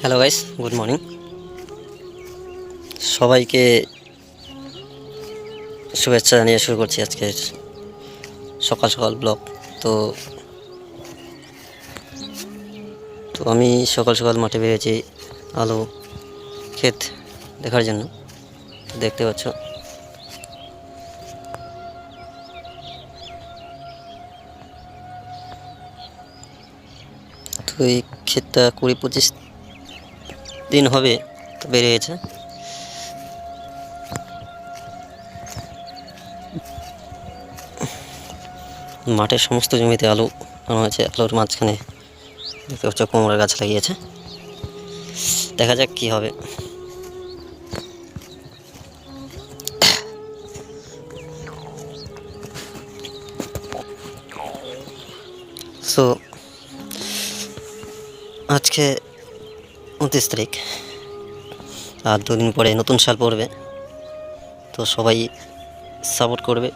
Hello guys, good morning. সবাইকে শুভেচ্ছা জানিয়ে শুরু করছি আজকের সকাল সকাল ব্লগ। তো তো আমি সকাল সকাল মাঠে বেরিয়েছি আলু ক্ষেত দেখার জন্য। দেখতে পাচ্ছ তো এই ক্ষেতটা 20-25 দিন হবে তো বেরিয়েছে। মাঠের সমস্ত জমিতে আলু আনা হয়েছে। আলুর মাঝখানে দেখতে পাচ্ছ কুমড়া গাছ লাগিয়েছে। দেখা যাক কি হবে। সো আজকে 29 তারিখ, আর 2 দিন পরে নতুন সাল পড়বে। তো সবাই সাপোর্ট করবে,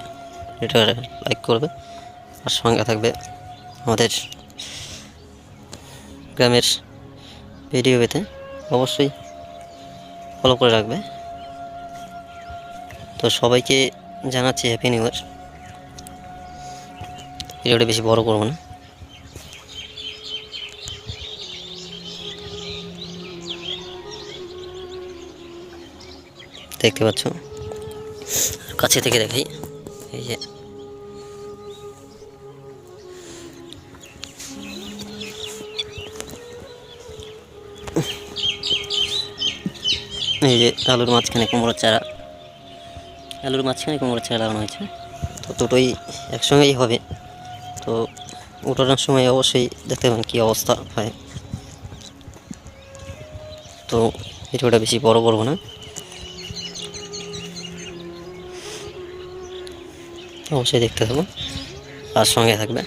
এটা লাইক করবে, আর সঙ্গে থাকবে আমাদের গ্রামের ভিডিও পেতে অবশ্যই ফলো করে রাখবে। তো সবাইকে জানাচ্ছি হ্যাপি নিউ ইয়ার। ভিডিওটা বেশি বড় করবো না। দেখতে পাচ্ছ, কাছে থেকে দেখাই, এই যে আলুর মাঝখানে কুমড়োর চারা লাগানো হয়েছে। তো দুটোই একসঙ্গেই হবে। তো উঠানোর সময় অবশ্যই দেখতে পাবেন কী অবস্থা হয়। তো ভিডিওটা বেশি বড় করবো না, অবশ্যই দেখতে থাকুন আর সঙ্গে থাকবে।